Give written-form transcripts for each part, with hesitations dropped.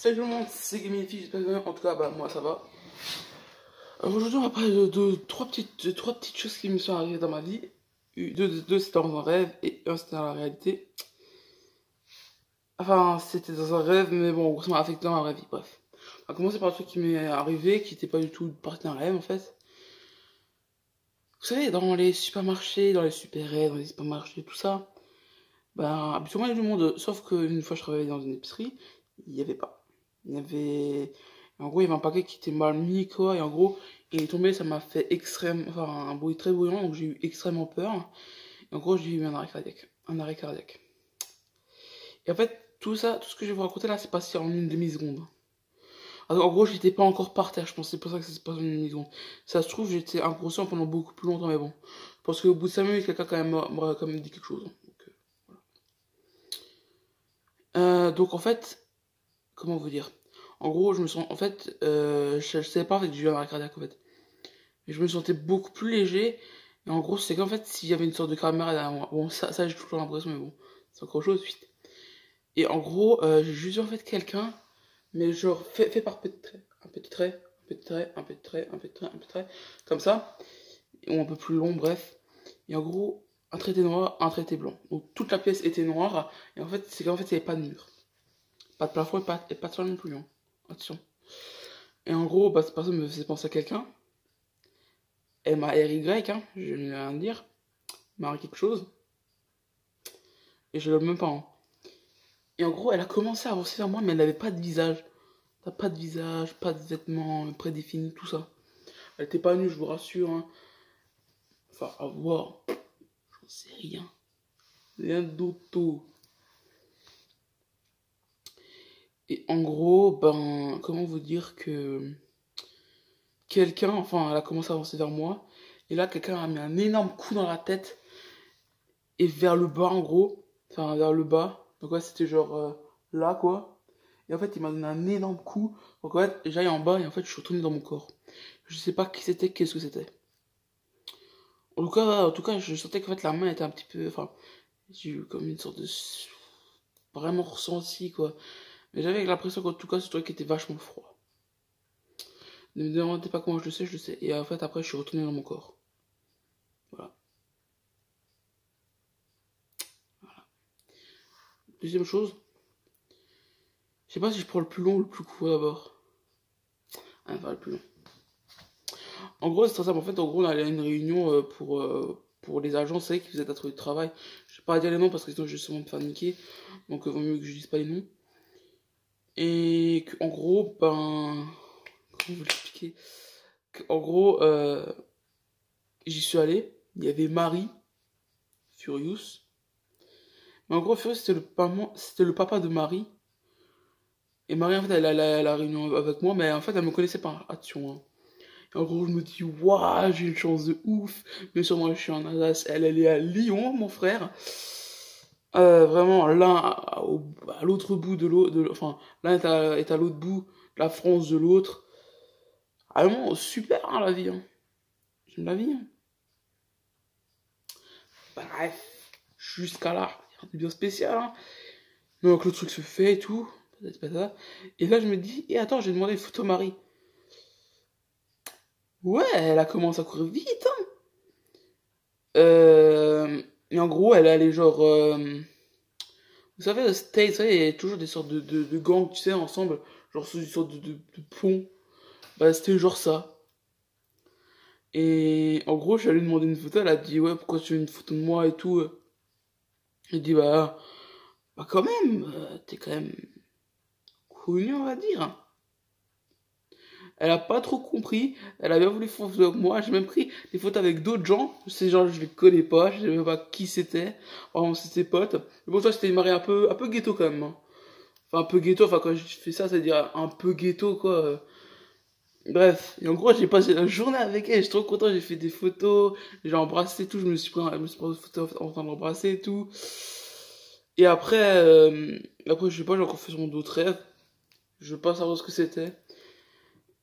Salut tout le monde, c'est Gaminifi, j'espère que bien. En tout cas, bah, moi ça va. Alors aujourd'hui, on va parler de trois petites choses qui me sont arrivées dans ma vie. Deux c'était dans un rêve et un c'était dans la réalité. Enfin, c'était dans un rêve, mais bon, en gros, ça m'a affecté dans la vraie vie, bref. On va commencer par le truc qui m'est arrivé, qui n'était pas du tout partie d'un rêve en fait. Vous savez, dans les supermarchés, dans les super-rêves, dans les supermarchés, tout ça, ben, habituellement il y a du monde, sauf qu'une fois je travaillais dans une épicerie, il n'y avait pas. Il y avait. En gros, il y avait un paquet qui était mal mis, quoi, et en gros, il est tombé, ça m'a fait enfin, un bruit très bruyant, donc j'ai eu extrêmement peur. Et en gros, j'ai eu un arrêt cardiaque. Un arrêt cardiaque. Et en fait, tout ça, tout ce que je vais vous raconter là, c'est passé en une demi-seconde. Alors, en gros, j'étais pas encore par terre, je pense, c'est pour ça que ça se passe en une demi-seconde. Ça se trouve, j'étais inconscient pendant beaucoup plus longtemps, mais bon. Parce qu'au bout de 5 minutes, quelqu'un m'aurait quand même dit quelque chose. Donc en fait, comment vous dire? En gros, je me sens, en fait, je savais pas en fait, que j'ai eu un arrêt cardiaque en fait. Et je me sentais beaucoup plus léger. Et en gros, c'est qu'en fait, s'il y avait une sorte de caméra derrière moi. Bon, ça j'ai toujours l'impression, mais bon, c'est encore autre chose, suite. Et en gros, j'ai juste vu en fait quelqu'un, mais genre fait par petits traits. Un petit trait, un petit trait, un petit trait, un petit trait, un petit trait, comme ça. Ou un peu plus long, bref. Et en gros, un trait était noir, un trait était blanc. Donc toute la pièce était noire. Et en fait, c'est qu'en fait, il n'y avait pas de mur. Pas de plafond et pas de sol non plus. Hein. Attention. Et en gros, bah, cette personne me faisait penser à quelqu'un. M-A-R-Y, hein, je vais rien dire. Marie quelque chose. Et je l'aime même pas. Hein. Et en gros, elle a commencé à avancer vers moi, mais elle n'avait pas de visage. T'as pas de visage, pas de vêtements prédéfinis, tout ça. Elle était pas nue, je vous rassure. Hein. Enfin, à voir. J'en sais rien. Rien d'auto. Et en gros, ben, comment vous dire que quelqu'un, enfin, elle a commencé à avancer vers moi. Et là, quelqu'un a mis un énorme coup dans la tête. Et vers le bas, en gros. Enfin, vers le bas. Donc, ouais, c'était genre là, quoi. Et en fait, il m'a donné un énorme coup. Donc, en fait, j'aille en bas et en fait, je suis retourné dans mon corps. Je sais pas qui c'était, qu'est-ce que c'était. En tout cas, je sentais qu'en fait, la main était un petit peu. Enfin, j'ai eu comme une sorte de. Vraiment ressenti, quoi. Mais j'avais l'impression qu'en tout cas, ce truc était vachement froid. Ne me demandez pas comment je le sais, je le sais. Et en fait, après, je suis retourné dans mon corps. Voilà. Deuxième chose, je sais pas si je prends le plus long ou le plus court d'abord. Ah, enfin, le plus long. En gros, c'est très simple. En fait, en gros, on allait à une réunion pour les agents, c'est qui faisaient un truc de travail. Je vais pas dire les noms parce que sinon je vais sûrement me faire niquer. Donc, vaut mieux que je dise pas les noms. Et en gros, ben. Comment vous l'expliquer? En gros, j'y suis allé. Il y avait Marie, Furious. Mais en gros, Furious, c'était le papa de Marie. Et Marie, en fait, elle allait à la réunion avec moi, mais en fait, elle me connaissait pas. Attention, hein. Et en gros, je me dis, waouh, j'ai une chance de ouf. Bien sûr, moi, je suis en Alsace. Elle est à Lyon, mon frère. Vraiment, l'un à l'autre bout de l'autre. Enfin, l'un est à l'autre bout de la France de l'autre. Ah, vraiment, super, hein, la vie. Hein. J'aime la vie. Hein. Bref, jusqu'à là, rien de bien spécial. Hein. Donc, le truc se fait et tout. Et là, je me dis, et attends, j'ai demandé une photo Marie. Ouais, elle a commencé à courir vite. Hein. Et en gros, elle allait genre. Vous savez, au States, vous savez, il y a toujours des sortes de gangs, tu sais, ensemble. Genre sous une sorte de pont. Bah, c'était genre ça. Et en gros, j'allais lui demander une photo. Elle a dit, ouais, pourquoi tu veux une photo de moi et tout. J'ai dit, bah quand même, t'es quand même connu, on va dire. Elle a pas trop compris. Elle a bien voulu faire photo avec moi. J'ai même pris des photos avec d'autres gens. Ces gens, je les connais pas. Je sais même pas qui c'était. Vraiment, c'est ses potes. Mais bon, toi, c'était une mariée un peu ghetto quand même. Hein. Enfin, un peu ghetto. Enfin, quand je fais ça, ça veut dire un peu ghetto, quoi. Bref. Et en gros, j'ai passé la journée avec elle. Je suis trop content. J'ai fait des photos. J'ai embrassé et tout. Je me suis pris une photo en train de l'embrasser et tout. Et après, je sais pas, j'ai encore fait son d'autres rêves. Je veux pas savoir ce que c'était.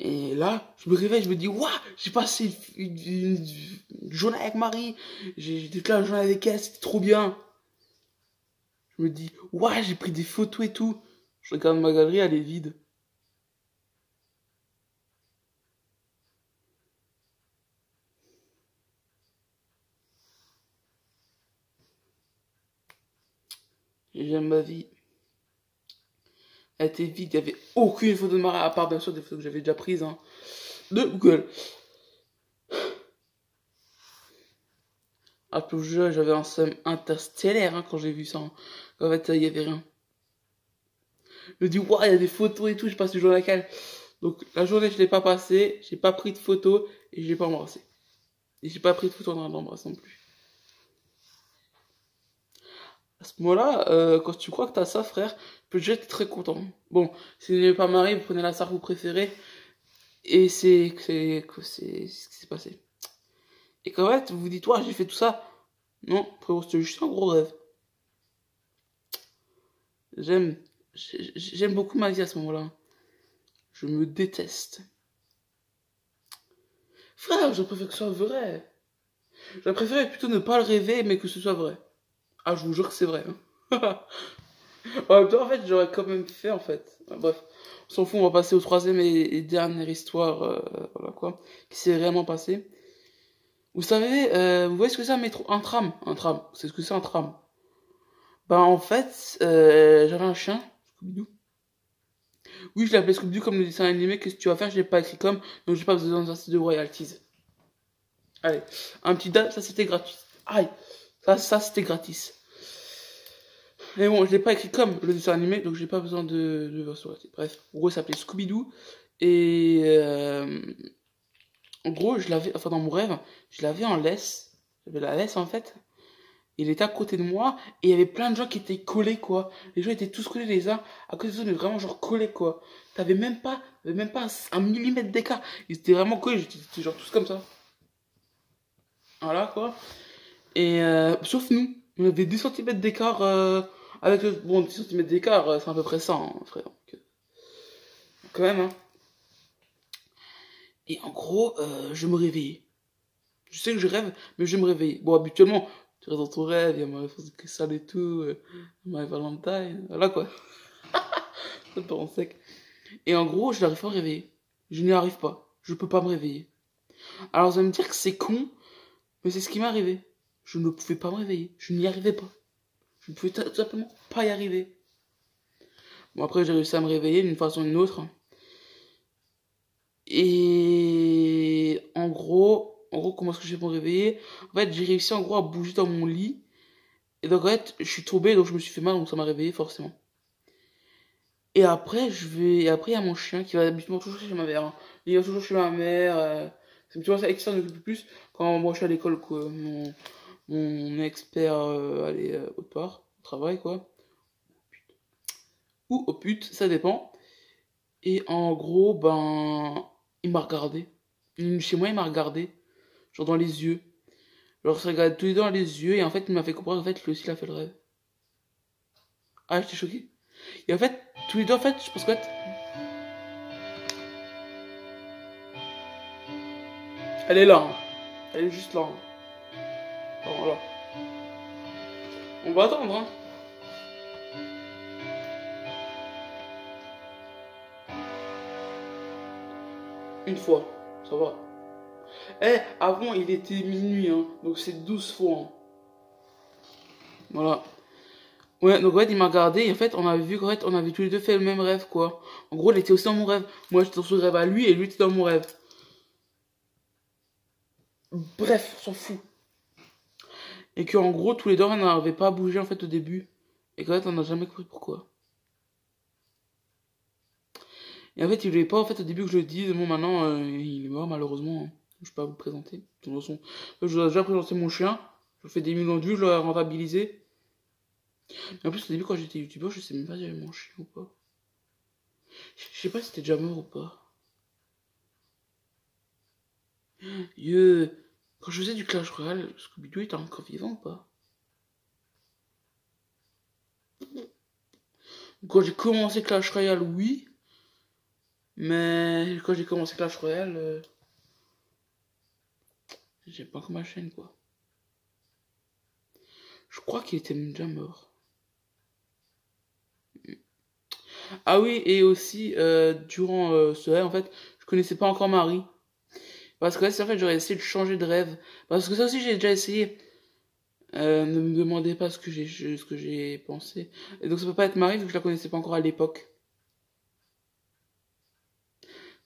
Et là, je me réveille, je me dis, waouh, j'ai passé une journée avec Marie, j'ai toute la journée avec elle, c'était trop bien. Je me dis, waouh, j'ai pris des photos et tout. Je regarde ma galerie, elle est vide. j'aime ma vie. Elle était vide, il n'y avait aucune photo de Marie, à part bien sûr des photos que j'avais déjà prises hein, de Google. Ah, plus jeune, j'avais un seum interstellaire hein, quand j'ai vu ça. Hein. En fait, il n'y avait rien. Je me dis, waouh, il y a des photos et tout, je passe le jour à laquelle. Donc, la journée, je l'ai pas passée, j'ai pas pris de photos et je l'ai pas embrassé. Et j'ai pas pris de photos en train d'embrasser non plus. À ce moment-là, quand tu crois que t'as ça, frère, tu peux déjà être très content. Bon, si vous n'avez pas marié, vous prenez la star que vous préférez. Et c'est ce qui s'est passé. Et qu'en fait, vous vous dites, ouais, j'ai fait tout ça. Non, frérot, c'était juste un gros rêve. J'aime beaucoup ma vie à ce moment-là. Je me déteste. Frère, je préfère que ce soit vrai. Je préfère plutôt ne pas le rêver, mais que ce soit vrai. Ah, je vous jure que c'est vrai. Hein. En même temps, en fait, j'aurais quand même fait, en fait. Bref, on s'en fout, on va passer au troisième et dernière histoire, voilà quoi, qui s'est réellement passée. Vous savez, vous voyez ce que c'est un métro, un tram, c'est ce que c'est un tram. Bah en fait, j'avais un chien, Scooby-Doo. Oui, je l'appelais Scooby-Doo comme le dessin animé, qu'est-ce que tu vas faire, je l'ai pas écrit comme, donc j'ai pas besoin de royalties. Allez, un petit date, ça c'était gratuit. Aïe, ça c'était gratis. Mais bon, je l'ai pas écrit comme le dessin animé, donc j'ai pas besoin de version gratuite. Bref, en gros, ça s'appelait Scooby-Doo. Et en gros, je l'avais, enfin dans mon rêve, je l'avais en laisse. J'avais la laisse en fait. Il était à côté de moi et il y avait plein de gens qui étaient collés quoi. Les gens étaient tous collés les uns à côté des autres, mais vraiment genre collés quoi. T'avais même pas un millimètre d'écart. Ils étaient vraiment collés, j'étais genre tous comme ça. Voilà quoi. Et sauf nous, on avait 10 cm d'écart avec le. Bon, 10 cm d'écart, c'est à peu près ça, hein, frère. Donc, quand même, hein. Et en gros, je me réveillais. Je sais que je rêve, mais je me réveillais. Bon, habituellement, tu restes dans ton rêve, il y a Marie-France Cristal et tout, Marie-Valentine, voilà quoi. Ça part en sec. Et en gros, je n'arrive pas à me réveiller. Je n'y arrive pas. Je peux pas me réveiller. Alors, vous allez me dire que c'est con, mais c'est ce qui m'est arrivé. Je ne pouvais pas me réveiller. Je n'y arrivais pas. Je ne pouvais tout simplement pas y arriver. Bon, après, j'ai réussi à me réveiller d'une façon ou d'une autre. Et en gros, comment est-ce que j'ai fait pour me réveiller? En fait, j'ai réussi en gros à bouger dans mon lit. Et donc, en fait, je suis tombé, donc je me suis fait mal, donc ça m'a réveillé forcément. Et après, après, il y a mon chien qui va habituellement toujours chez ma mère. Hein. Il va toujours chez ma mère. Tu vois, ça externe un peu plus quand moi je suis à l'école, quoi. Mon expert, allez, autre part, au travail, quoi. Ou au pute, ça dépend. Et en gros, ben, il m'a regardé. Chez moi, il m'a regardé. Genre dans les yeux. Genre, on se regarde tous les deux dans les yeux. Et en fait, il m'a fait comprendre en fait, lui aussi, il a fait le rêve. Ah, j'étais choqué. Et en fait, tous les deux, en fait, je pense qu'en fait, elle est là. Hein. Elle est juste là. Hein. Voilà. On va attendre, hein. Une fois. Ça va. Eh, avant, il était minuit, hein. Donc c'est 12 fois. Hein. Voilà. Ouais, donc en fait, il m'a regardé et en fait, on avait vu qu'en fait, on avait tous les deux fait le même rêve, quoi. En gros, il était aussi dans mon rêve. Moi, j'étais dans son rêve à lui et lui était dans mon rêve. Bref, on s'en fout. Et qu'en gros, tous les deux, on n'arrivait pas à bouger en fait au début. Et qu'en fait, on n'a jamais compris pourquoi. Et en fait, il voulait pas en fait au début que je le dise. Bon, maintenant, il est mort malheureusement. Hein. Je peux pas vous le présenter. De toute façon, je vous ai déjà présenté mon chien. Je fais des millions de vues, je l'ai rentabilisé. Mais en plus, au début, quand j'étais youtubeur, je sais même pas si j'avais mon chien ou pas. Je sais pas si c'était déjà mort ou pas. Quand je faisais du Clash Royale, Scooby-Doo était encore vivant ou pas? Quand j'ai commencé Clash Royale, oui. Mais quand j'ai commencé Clash Royale, j'ai pas encore ma chaîne quoi. Je crois qu'il était déjà mort. Ah oui, et aussi, durant ce rêve, en fait, je connaissais pas encore Marie. Parce que là, en fait, j'aurais essayé de changer de rêve. Parce que ça aussi, j'ai déjà essayé. Ne me demandez pas ce que j'ai pensé. Et donc ça peut pas être Marie vu que je la connaissais pas encore à l'époque.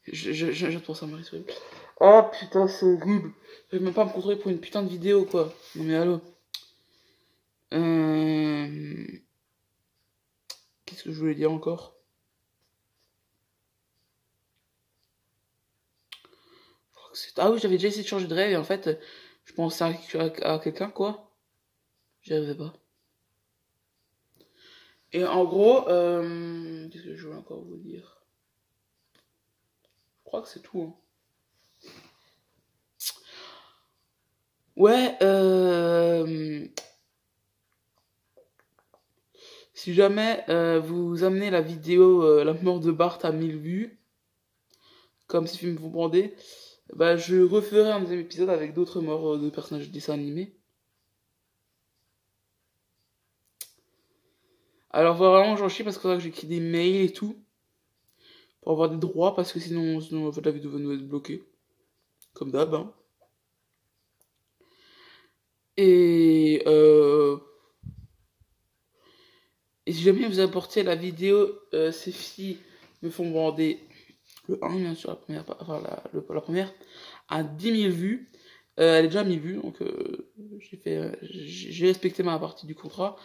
J'adore ça, Marie, c'est horrible. Oh putain, c'est horrible. Je vais même pas me contrôler pour une putain de vidéo, quoi. Non mais allô. Qu'est-ce que je voulais dire encore? Ah oui, j'avais déjà essayé de changer de rêve et en fait, je pensais à quelqu'un, quoi. J'y arrivais pas. Et en gros, qu'est-ce que je voulais encore vous dire? Je crois que c'est tout, hein. Ouais, si jamais vous amenez la vidéo La mort de Bart à 1000 vues, comme si film vous bandez, bah je referai un deuxième épisode avec d'autres morts de personnages de dessins animés. Alors vraiment j'en chie parce que j'écris des mails et tout pour avoir des droits parce que sinon en fait la vidéo va nous être bloquée. Comme d'hab, hein. Et et si jamais vous apportez la vidéo ces filles me font bander le 1 bien sûr la première la première à 10 000 vues. Elle est déjà à 1000 vues donc j'ai respecté ma partie du contrat.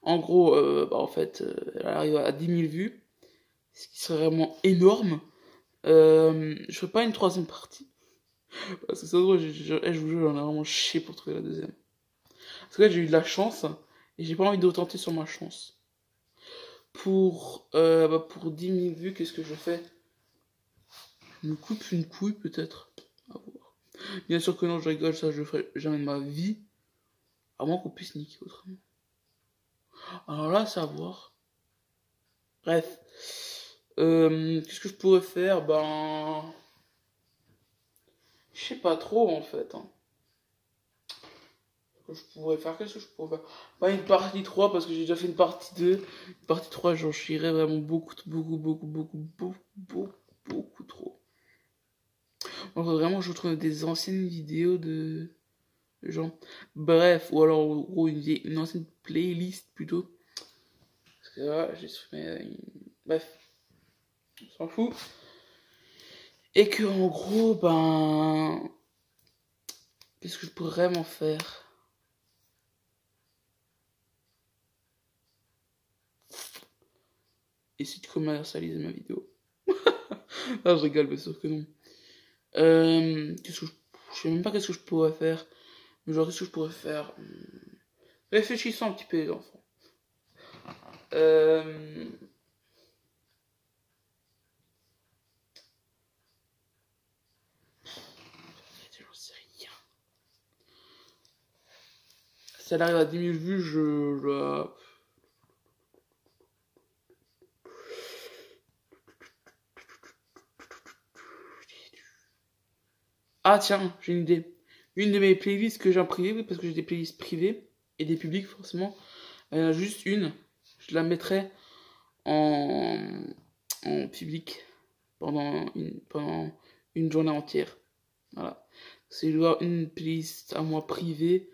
En gros en fait elle arrive à 10 000 vues, ce qui serait vraiment énorme. Je ferai pas une troisième partie parce que c'est drôle, je vous jure j'en ai vraiment chié pour trouver la deuxième. Parce que là j'ai eu de la chance et j'ai pas envie de retenter sur ma chance. Pour 10 000 vues, qu'est-ce que je fais? Je me coupe une couille peut-être. À voir. Bien sûr que non, je rigole, ça je le ferai jamais de ma vie. À moins qu'on puisse niquer autrement. Alors là, c'est à voir. Bref. Qu'est-ce que je pourrais faire? Ben. Je sais pas trop en fait. Hein. Qu'est-ce que je pourrais faire? Pas une partie 3 parce que j'ai déjà fait une partie 2. Une partie 3, j'en chierais vraiment beaucoup trop. Donc vraiment, je trouve des anciennes vidéos de gens. Bref, ou alors en gros, une ancienne playlist plutôt. Parce que là, j'ai supprimé bref, on s'en fout. Et que en gros, ben. Qu'est-ce que je pourrais vraiment faire? Essayer de commercialiser ma vidéo. Ah, je rigole, bien sûr que non. Je sais même pas qu'est-ce que je pourrais faire. Mais genre, qu'est-ce que je pourrais faire? Réfléchissons un petit peu, les enfants. J'en sais rien. Si elle arrive à 10 000 vues, je Ah tiens, j'ai une idée. Une de mes playlists que j'ai en privé, parce que j'ai des playlists privées et des publics forcément. Il y en a juste une. Je la mettrai en public pendant une journée entière. Voilà. Si je dois une playlist à moi privée,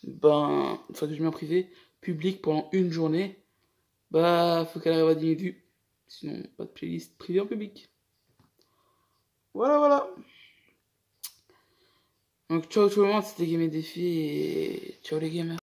ben, enfin que je mets en privé, public pendant une journée, bah faut qu'elle arrive à 10 000 vues. Sinon, pas de playlist privée en public. Voilà. Donc ciao tout le monde, c'était Game et Défi et ciao les gamers.